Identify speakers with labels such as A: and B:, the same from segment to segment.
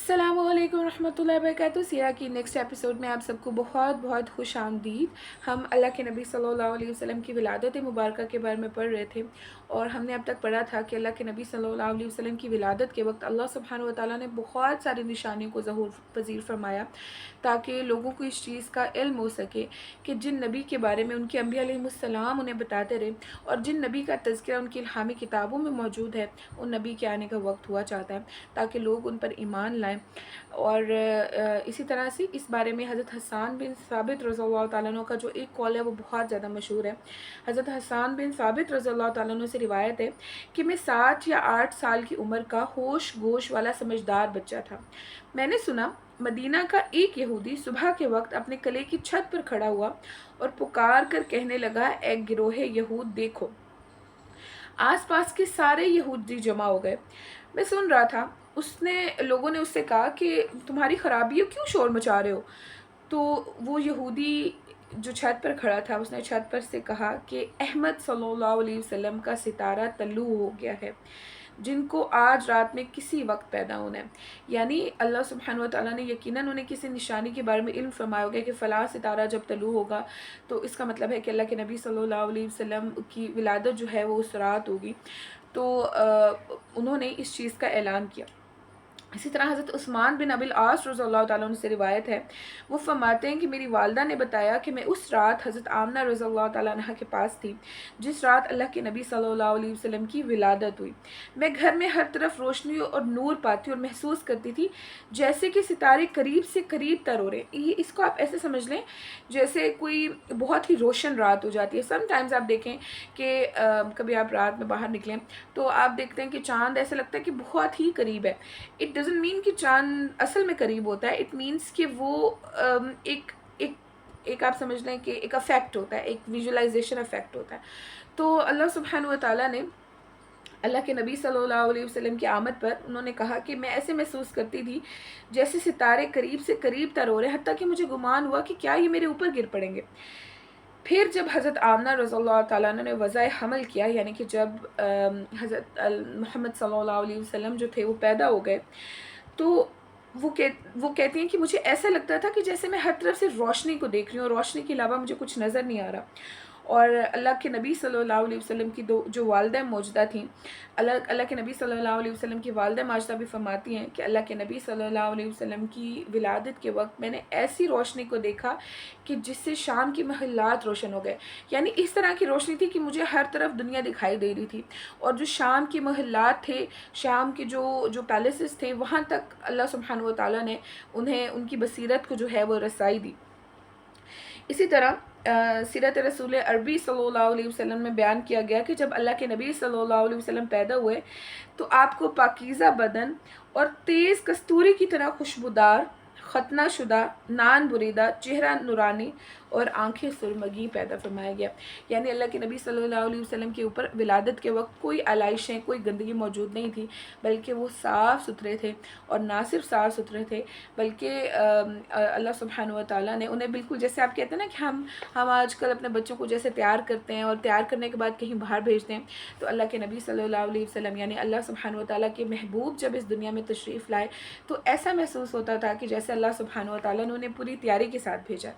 A: अस्सलामु अलैकुम रहमतुल्लाहि वबरकातुहू। सिरा की नेक्स्ट एपिसोड में आप सबको बहुत बहुत खुश आमदीद। हम अल्लाह के नबी सल्लल्लाहु अलैहि वसल्लम की विलादत मुबारक के बारे में पढ़ रहे थे और हमने अब तक पढ़ा था कि अल्लाह के नबी सल्लल्लाहु अलैहि वसल्लम की विलादत के वक्त अल्लाह सुब्हानहू व तआला ने बहुत सारी निशानियों को ज़हूर पजीर फरमाया ताकि लोगों को इस चीज़ का इल्म हो सके कि जिन नबी के बारे में उनके अम्बिया अलैहिमुस्सलाम उन्हें बताते रहे और जिन नबी का तज़किरा उनकी इल्हामी किताबों में मौजूद है, उन नबी के आने का वक्त हुआ चाहता है ताकि लोग उन पर ईमान लाएं। और इसी तरह से इस बारे में हज़रत हसन बिन साबित रज़ियल्लाहु तआला अन्हु का जो एक कौल है वो बहुत ज़्यादा मशहूर है। हज़रत हसन बिन साबित रज़ियल्लाहु तआला अन्हु से रिवायत है कि मैं 7 या 8 साल की उम्र का होश गोश वाला समझदार बच्चा था। मैंने सुना मदीना का एक यहूदी सुबह के वक्त अपने किले की छत पर खड़ा हुआ और पुकार कर कहने लगा, ए गिरोहे यहूद देखो। आसपास के सारे यहूदी जमा हो गए। मैं सुन रहा था। लोगों ने उससे कहा कि तुम्हारी खराबी है, क्यों शोर मचा रहे हो? तो वो यहूदी जो छत पर खड़ा था उसने छत पर से कहा कि अहमद सल्लल्लाहु अलैहि वसल्लम का सितारा तल्लू हो गया है, जिनको आज रात में किसी वक्त पैदा होना है। यानी अल्लाह सुब्हानहू व तआला ने यकीनन उन्हें किसी निशानी के बारे में इल्म फरमाया होगा कि फ़लाँ सितारा जब तलू होगा तो इसका मतलब है कि अल्लाह के नबी सल्लल्लाहु अलैहि वसल्लम की विलादत जो है वो उस रात होगी। तो उन्होंने इस चीज़ का ऐलान किया। इसी तरह हज़रत उस्मान बिन अबिल आस रज़ियल्लाहु ताला अन्हु से रिवायत है, वो फरमाते हैं कि मेरी वालदा ने बताया कि मैं उस रात हज़रत आमना रज़ियल्लाहु ताला अन्हा के पास थी जिस रात अल्लाह के नबी सल्लल्लाहु अलैहि वसल्लम की विलादत हुई। मैं घर में हर तरफ रोशनी और नूर पाती और महसूस करती थी जैसे कि सितारे करीब से करीब तर हो रहे। ये इसको आप ऐसे समझ लें जैसे कोई बहुत ही रोशन रात हो जाती है। समटाइम्स आप देखें कि कभी आप रात में बाहर निकलें तो आप देखते हैं कि चाँद ऐसा लगता है कि बहुत ही करीब है। इट डज़ंट मीन कि चाँद असल में करीब होता है, इट मीन्स कि वो एक एक एक आप समझ लें कि एक अफेक्ट होता है, एक विजुअलाइजेशन अफेक्ट होता है। तो अल्लाह सुब्हानहू व तआला ने अल्लाह के नबी सल्लल्लाहु अलैहि वसल्लम की आमद पर उन्होंने कहा कि मैं ऐसे महसूस करती थी जैसे सितारे करीब से करीब तर हो रहे, हत्ता कि मुझे गुमान हुआ कि क्या ये मेरे ऊपर गिर पड़ेंगे। फिर जब हज़रत आमना रज़ियल्लाहु तआला अन्हा ने वज़ाए हमल किया, यानी कि जब हज़रत मोहम्मद सल्लल्लाहु अलैहि वसल्लम जो थे वो पैदा हो गए, तो वो कहती हैं कि मुझे ऐसा लगता था कि जैसे मैं हर तरफ से रोशनी को देख रही हूँ और रोशनी के अलावा मुझे कुछ नज़र नहीं आ रहा। और अल्लाह के नबी सल्लल्लाहु अलैहि वसल्लम की जो वालिदा मौजूदा थीं, अल्लाह के नबी सल्लल्लाहु अलैहि वसल्लम की वालिदा माजिदा भी फरमाती हैं कि अल्लाह के नबी सल्लल्लाहु अलैहि वसल्लम की विलादत के वक्त मैंने ऐसी रोशनी को देखा कि जिससे शाम की महल्लात रोशन हो गए। यानी इस तरह की रोशनी थी कि मुझे हर तरफ दुनिया दिखाई दे रही थी और जो शाम के महल्लात थे, शाम के जो पैलेसेस थे, वहाँ तक अल्लाह सुब्हानहू व तआला ने उन्हें उनकी बसीरत को जो है वो रसाई दी। इसी तरह सीरत रसूल अरबी सल्लल्लाहु अलैहि वसल्लम में बयान किया गया कि जब अल्लाह के नबी सल्लल्लाहु अलैहि वसल्लम पैदा हुए तो आपको पाकीज़ा बदन और तेज़ कस्तूरी की तरह खुशबूदार, खतना शुदा, नान बुरीदा, चेहरा नूरानी और आंखें सुरमगी पैदा फरमाया गया। यानी अल्लाह के नबी सल्लल्लाहु अलैहि वसल्लम के ऊपर विलादत के वक्त कोई आलाइशें, कोई गंदगी मौजूद नहीं थी, बल्कि वो साफ़ सुथरे थे। और ना सिर्फ साफ़ सुथरे थे बल्कि अल्लाह सुब्हानहू व तआला ने उन्हें बिल्कुल जैसे आप कहते हैं ना कि हम आजकल अपने बच्चों को जैसे तैयार करते हैं और तैयार करने के बाद कहीं बाहर भेजते हैं, तो अल्लाह के नबी सल्लल्लाहु अलैहि वसल्लम यानी अल्लाह सुब्हानहू व तआला के महबूब जब इस दुनिया में तशरीफ़ लाए तो ऐसा महसूस होता था कि जैसे अल्लाह सुब्हानहू व तआला ने उन्हें पूरी तैयारी के साथ भेजा।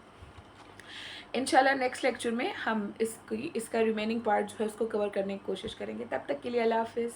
A: इंशाल्लाह नेक्स्ट लेक्चर में हम इसका रिमेनिंग पार्ट जो है उसको कवर करने की कोशिश करेंगे। तब तक के लिए अल्लाह हाफ़िज़।